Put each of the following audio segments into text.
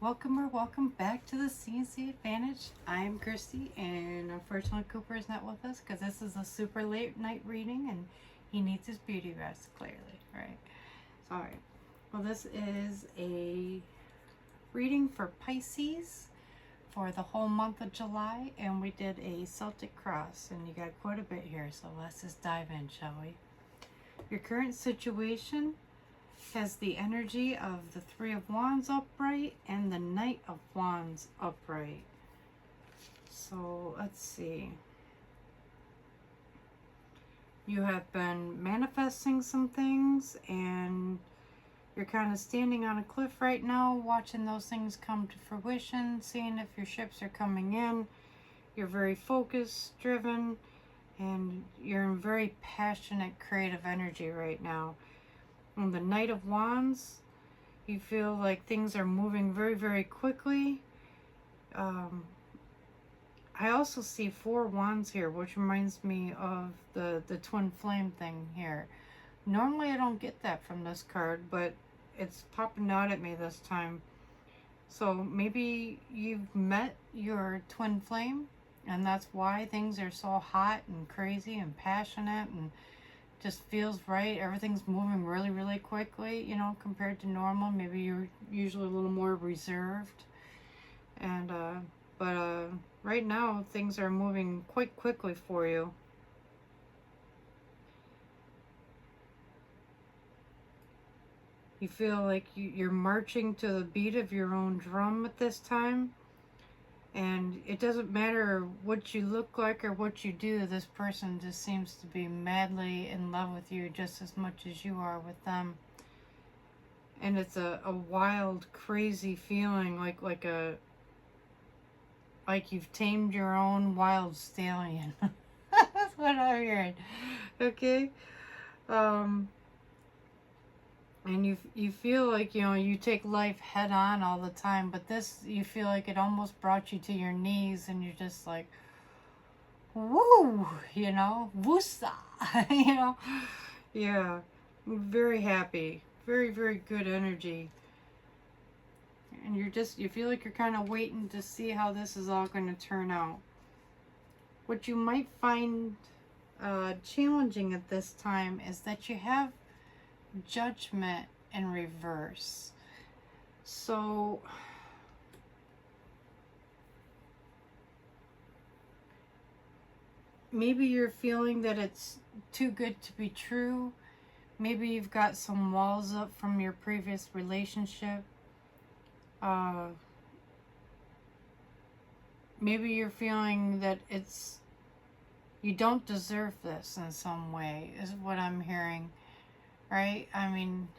Welcome or welcome back to the CNC Advantage. I'm Christy, and unfortunately Cooper is not with us because this is a super late night reading and he needs his beauty rest, clearly, right? So, alright. Well, this is a reading for Pisces for the whole month of July, and we did a Celtic cross, and you got quite a bit here, so let's just dive in, shall we? Your current situation has the energy of the Three of Wands upright and the Knight of Wands upright. So let's see. You have been manifesting some things and you're kind of standing on a cliff right now, watching those things come to fruition, seeing if your ships are coming in. You're very focused, driven, and you're in very passionate, creative energy right now. On the Knight of Wands, you feel like things are moving very, very quickly. I also see 4 wands here, which reminds me of the twin flame thing here. Normally I don't get that from this card, but it's popping out at me this time. So maybe you've met your twin flame, and that's why things are so hot and crazy and passionate and just feels right. Everything's moving really, really quickly, you know, compared to normal. Maybe you're usually a little more reserved. And, but right now, things are moving quite quickly for you. You feel like you're marching to the beat of your own drum at this time. And it doesn't matter what you look like or what you do, this person just seems to be madly in love with you just as much as you are with them. And it's a wild, crazy feeling, like you've tamed your own wild stallion. That's what I'm hearing. Okay? And you feel like, you know, you take life head on all the time, but this, you feel like it almost brought you to your knees and you're just like, woo, you know, woosa, you know. Yeah, very happy, very, very good energy. And you feel like you're kind of waiting to see how this is all going to turn out. What you might find challenging at this time is that you have Judgment in reverse. So maybe you're feeling that it's too good to be true. Maybe you've got some walls up from your previous relationship. Maybe you're feeling that you don't deserve this in some way, is what I'm hearing. Right? I mean,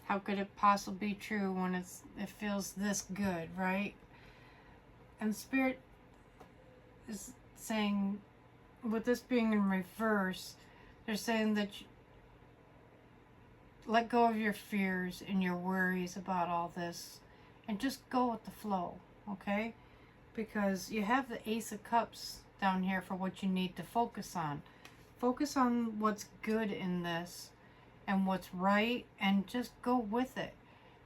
how could it possibly be true when it feels this good, right? And Spirit is saying, with this being in reverse, they're saying that let go of your fears and your worries about all this and just go with the flow, okay? Because you have the Ace of Cups down here for what you need to focus on. Focus on what's good in this and what's right, and just go with it.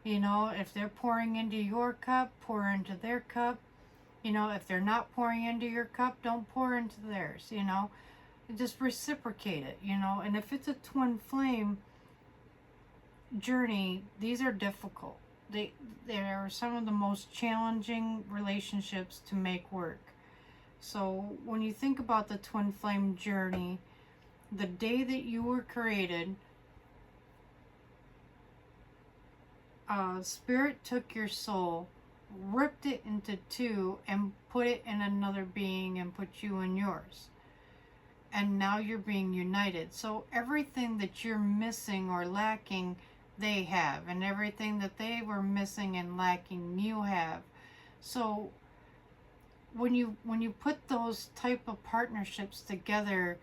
You know, if they're pouring into your cup, pour into their cup. You know, if they're not pouring into your cup, don't pour into theirs, you know. Just reciprocate it, you know. And if it's a twin flame journey, these are difficult. They are some of the most challenging relationships to make work. So when you think about the twin flame journey, the day that you were created, Spirit took your soul, ripped it into two, and put it in another being and put you in yours. And now you're being united. So everything that you're missing or lacking, they have. And everything that they were missing and lacking, you have. So when you put those type of partnerships together,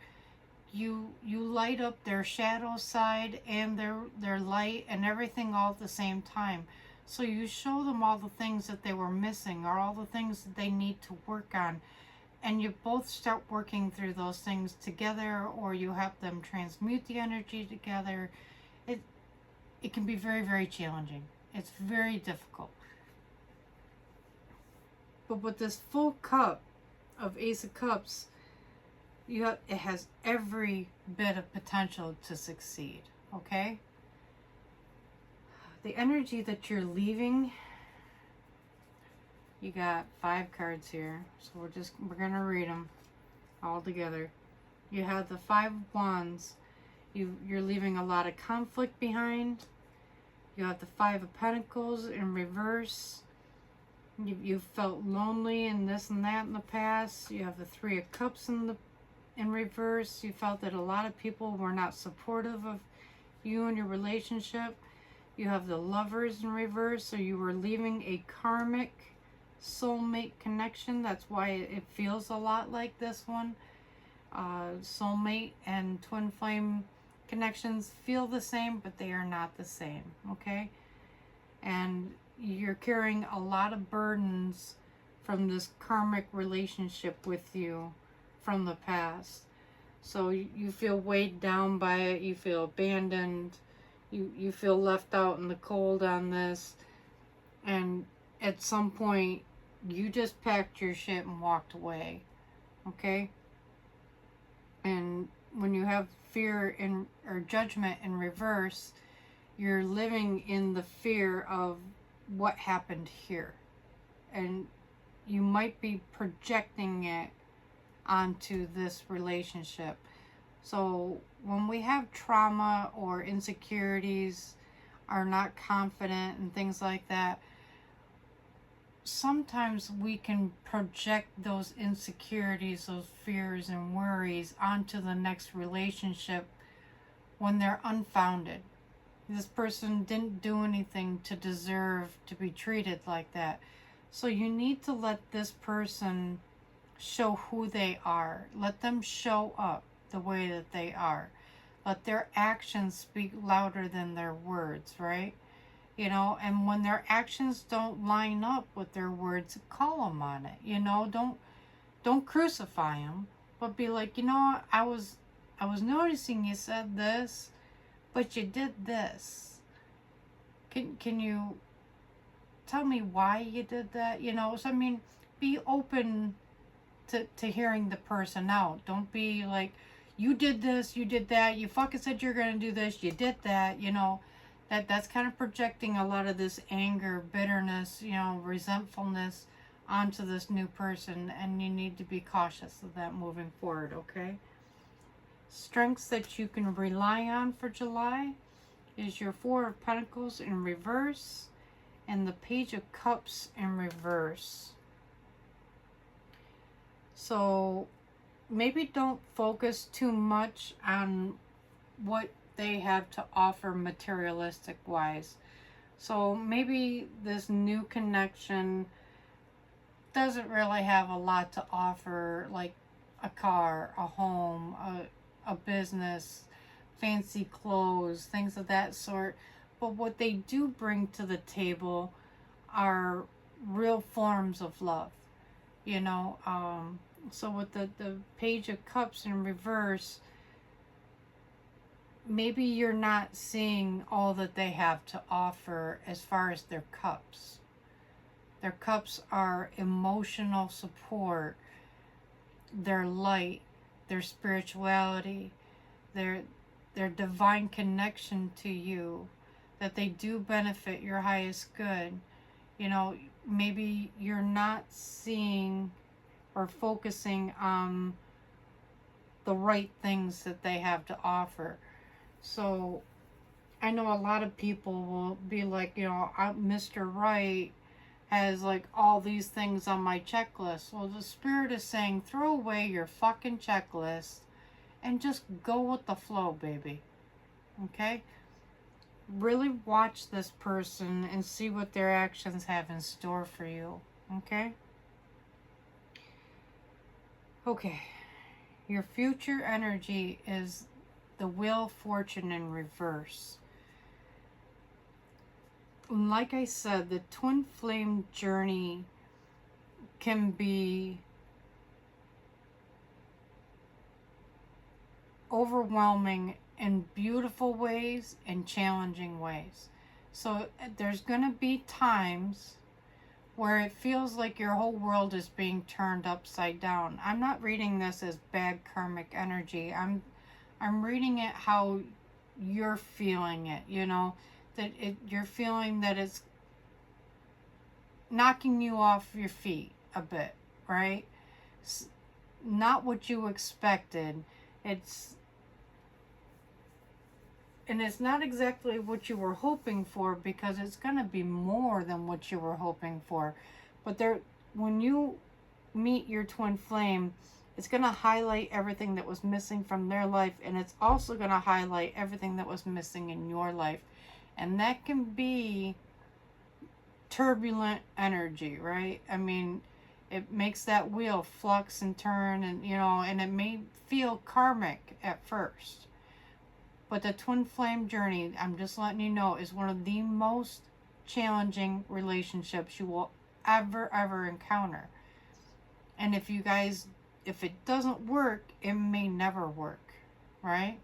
you light up their shadow side and their light and everything all at the same time. So you show them all the things that they were missing or all the things that they need to work on. and you both start working through those things together, or you have them transmute the energy together, it it can be very, very challenging. It's very difficult. But with this full cup of Ace of Cups, it has every bit of potential to succeed. Okay? The energy that you're leaving, you got 5 cards here, so we're gonna read them all together. You have the 5 of Wands. You're leaving a lot of conflict behind. You have the 5 of Pentacles in reverse. You felt lonely and this and that in the past. You have the 3 of Cups in reverse. You felt that a lot of people were not supportive of you and your relationship. You have the Lovers in reverse, so you were leaving a karmic soulmate connection. That's why it feels a lot like this one. Soulmate and twin flame connections feel the same, but they are not the same. Okay? And you're carrying a lot of burdens from this karmic relationship with you from the past. So you feel weighed down by it. You feel abandoned. You feel left out in the cold on this. And at some point, you just packed your shit and walked away. Okay? And when you have fear or judgment in reverse, you're living in the fear of what happened here. And you might be projecting it onto this relationship. So when we have trauma or insecurities, are not confident and things like that, sometimes we can project those insecurities, those fears and worries onto the next relationship when they're unfounded. This person didn't do anything to deserve to be treated like that. So you need to let this person show who they are. Let them show up the way that they are. Let their actions speak louder than their words, right? You know, and when their actions don't line up with their words, call them on it. You know, don't crucify them, but be like, you know, I was noticing you said this, but you did this. Can you tell me why you did that? You know, so I mean, be open to hearing the person out. Don't be like, you did this, you did that, you fucking said you're gonna do this, you did that. You know, that's kind of projecting a lot of this anger, bitterness, you know, resentfulness onto this new person, and you need to be cautious of that moving forward. Okay? Strengths that you can rely on for July is your 4 of Pentacles in reverse and the Page of Cups in reverse. So maybe don't focus too much on what they have to offer materialistic wise. So maybe this new connection doesn't really have a lot to offer, like a car, a home, a business, fancy clothes, things of that sort. But what they do bring to the table are real forms of love, you know. So with the Page of Cups in reverse, maybe you're not seeing all that they have to offer as far as their cups. Their cups are emotional support, their light, their spirituality, their divine connection to you, that they do benefit your highest good. You know, maybe you're not seeing or focusing on the right things that they have to offer. So I know a lot of people will be like, you know, Mr. Right has like all these things on my checklist. Well, the Spirit is saying, throw away your fucking checklist and just go with the flow, baby. Okay? Really watch this person and see what their actions have in store for you. Okay? Okay. Your future energy is the Wheel of Fortune in reverse. Like I said, the twin flame journey can be overwhelming in beautiful ways and challenging ways. So there's going to be times where it feels like your whole world is being turned upside down. I'm not reading this as bad karmic energy. I'm reading it how you're feeling it, you know, that you're feeling that it's knocking you off your feet a bit, right? Not what you expected. And it's not exactly what you were hoping for, because it's going to be more than what you were hoping for. But when you meet your twin flame, it's going to highlight everything that was missing from their life, and it's also going to highlight everything that was missing in your life. And that can be turbulent energy, right? I mean, it makes that wheel flux and turn, and you know, and it may feel karmic at first. But the twin flame journey, I'm just letting you know, is one of the most challenging relationships you will ever encounter. And if it doesn't work, it may never work, right?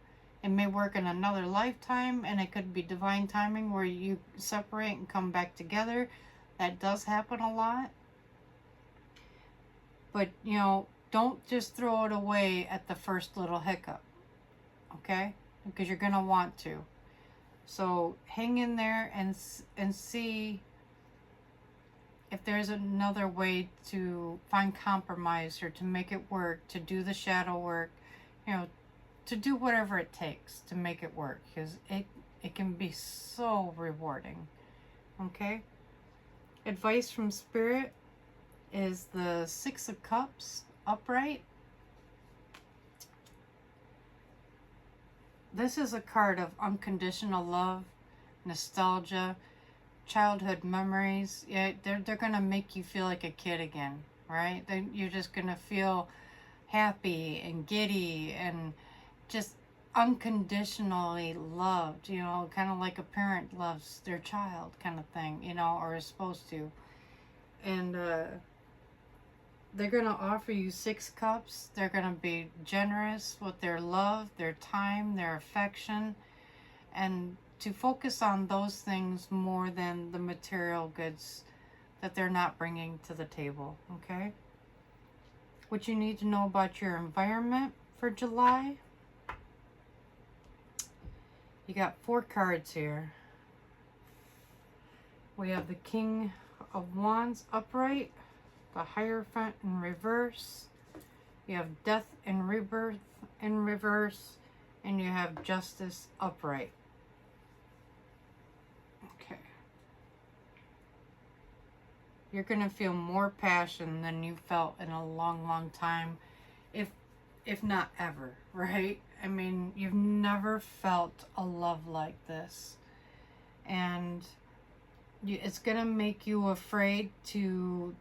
It may work in another lifetime, and it could be divine timing where you separate and come back together. That does happen a lot. But, you know, don't just throw it away at the first little hiccup, okay? Because you're going to want to. So hang in there and see if there's another way to find compromise, or to make it work, to do the shadow work, you know, to do whatever it takes to make it work, because it can be so rewarding. Okay? Advice from Spirit is the Six of Cups upright. This is a card of unconditional love, nostalgia, childhood memories. Yeah, they're going to make you feel like a kid again, right? You're just going to feel happy and giddy and just unconditionally loved, you know, kind of like a parent loves their child kind of thing, you know, or is supposed to. And they're going to offer you 6 cups. They're going to be generous with their love, their time, their affection, and to focus on those things more than the material goods that they're not bringing to the table, okay? What you need to know about your environment for July. You got 4 cards here. We have the King of Wands upright, the Hierophant in reverse, you have Death and Rebirth in reverse, and you have Justice upright. Okay. You're going to feel more passion than you felt in a long time, if not ever, right? I mean, you've never felt a love like this. And it's going to make you afraid to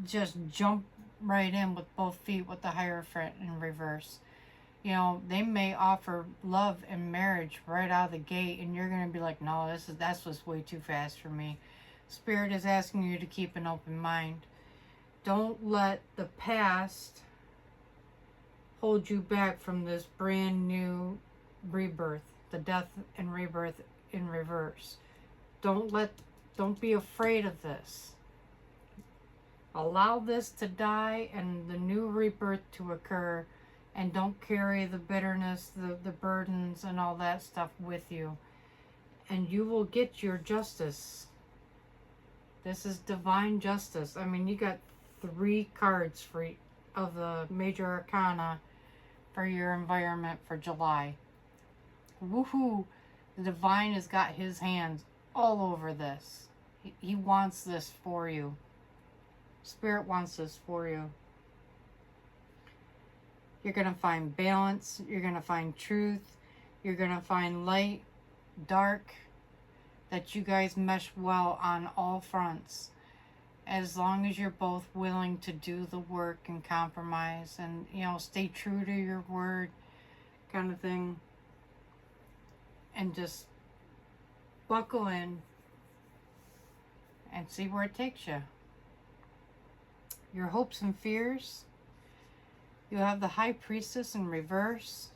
just jump right in with both feet with the Hierophant in reverse. You know, they may offer love and marriage right out of the gate, and you're going to be like, no, that's was way too fast for me. Spirit is asking you to keep an open mind. Don't let the past hold you back from this brand new rebirth, the Death and Rebirth in reverse. Don't be afraid of this. Allow this to die and the new rebirth to occur, and don't carry the bitterness, the burdens, and all that stuff with you. And you will get your justice. This is divine justice. I mean, you got 3 cards of the major arcana for your environment for July. Woohoo! The divine has got his hands all over this. He wants this for you. Spirit wants this for you. You're going to find balance. You're going to find truth. You're going to find light, dark, that you guys mesh well on all fronts. As long as you're both willing to do the work and compromise and, you know, stay true to your word kind of thing. And just buckle in and see where it takes you. Your hopes and fears You have the High Priestess in reverse.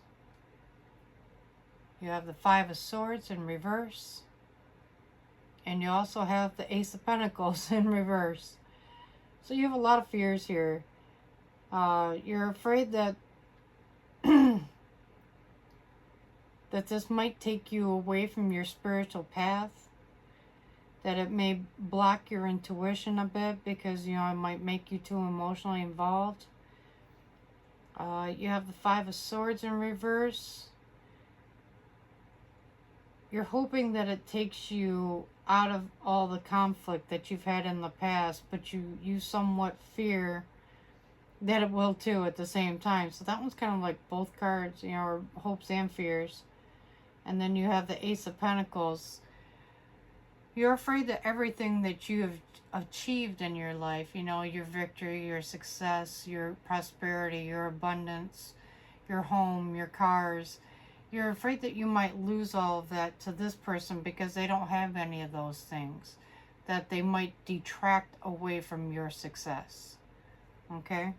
You have the Five of Swords in reverse. And you also have the Ace of Pentacles in reverse. So you have a lot of fears here. You're afraid that that this might take you away from your spiritual path. That it may block your intuition a bit because, you know, it might make you too emotionally involved. You have the Five of Swords in reverse. You're hoping that it takes you out of all the conflict that you've had in the past, but you somewhat fear that it will too at the same time. So that one's kind of like both cards, you know, or hopes and fears. And then you have the Ace of Pentacles. You're afraid that everything that you have achieved in your life, you know, your victory, your success, your prosperity, your abundance, your home, your cars, you're afraid that you might lose all of that to this person because they don't have any of those things, that they might detract away from your success. Okay?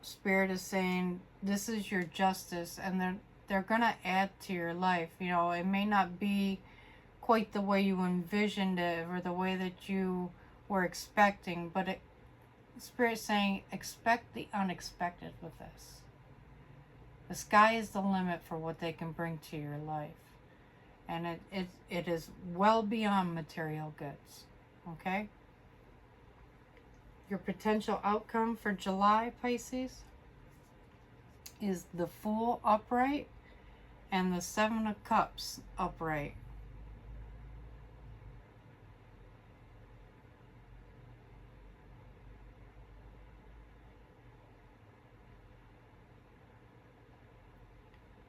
Spirit is saying this is your justice, and they're going to add to your life. You know, it may not be quite the way you envisioned it or the way that you were expecting, but Spirit's saying expect the unexpected with this. The sky is the limit for what they can bring to your life. And it is well beyond material goods. Okay? Your potential outcome for July, Pisces, is the Fool upright and the Seven of Cups upright.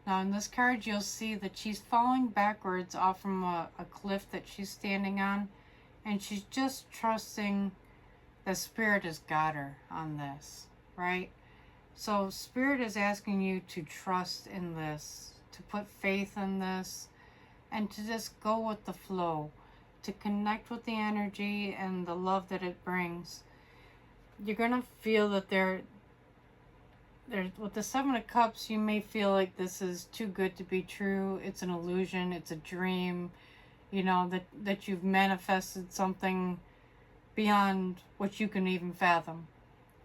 Now in this card you'll see that she's falling backwards off from a cliff that she's standing on, and she's just trusting the Spirit has got her on this, right? So Spirit is asking you to trust in this, to put faith in this, and to just go with the flow, to connect with the energy and the love that it brings. You're going to feel that with the Seven of Cups, you may feel like this is too good to be true. It's an illusion. It's a dream. You know, that you've manifested something beyond what you can even fathom,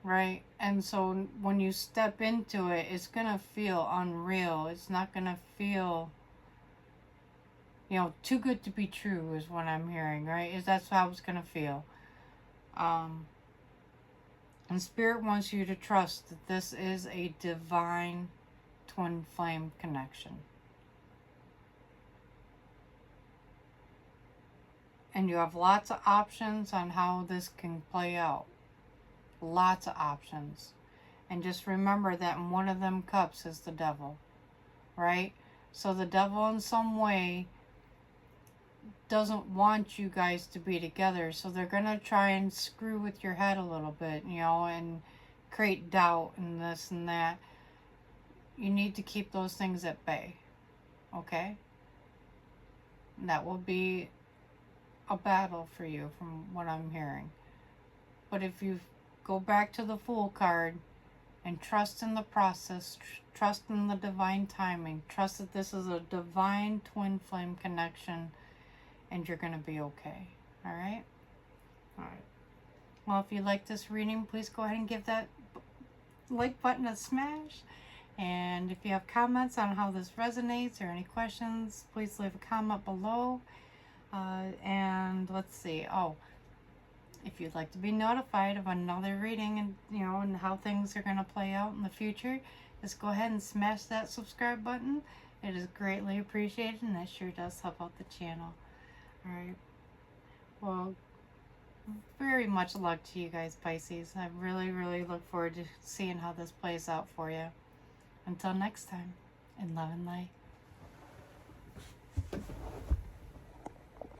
right? And so when you step into it, it's going to feel unreal. It's not going to feel, you know, too good to be true is what I'm hearing, right? That's how it's going to feel. And Spirit wants you to trust that this is a divine twin flame connection. And you have lots of options on how this can play out. Lots of options. And just remember that in one of them cups is the devil, right? So the devil in some way doesn't want you guys to be together, so they're gonna try and screw with your head a little bit, you know, and create doubt and this and that. You need to keep those things at bay, okay? And that will be a battle for you from what I'm hearing. But if you go back to the Fool card and trust in the process, trust in the divine timing, trust that this is a divine twin flame connection, and you're going to be okay. All right? All right. Well, if you like this reading, please go ahead and give that like button a smash. And if you have comments on how this resonates or any questions, please leave a comment below. And let's see. Oh, if you'd like to be notified of another reading and, you know, and how things are going to play out in the future, just go ahead and smash that subscribe button. It is greatly appreciated, and that sure does help out the channel. Alright, well, very much luck to you guys, Pisces. I really, really look forward to seeing how this plays out for you. Until next time, in love and light.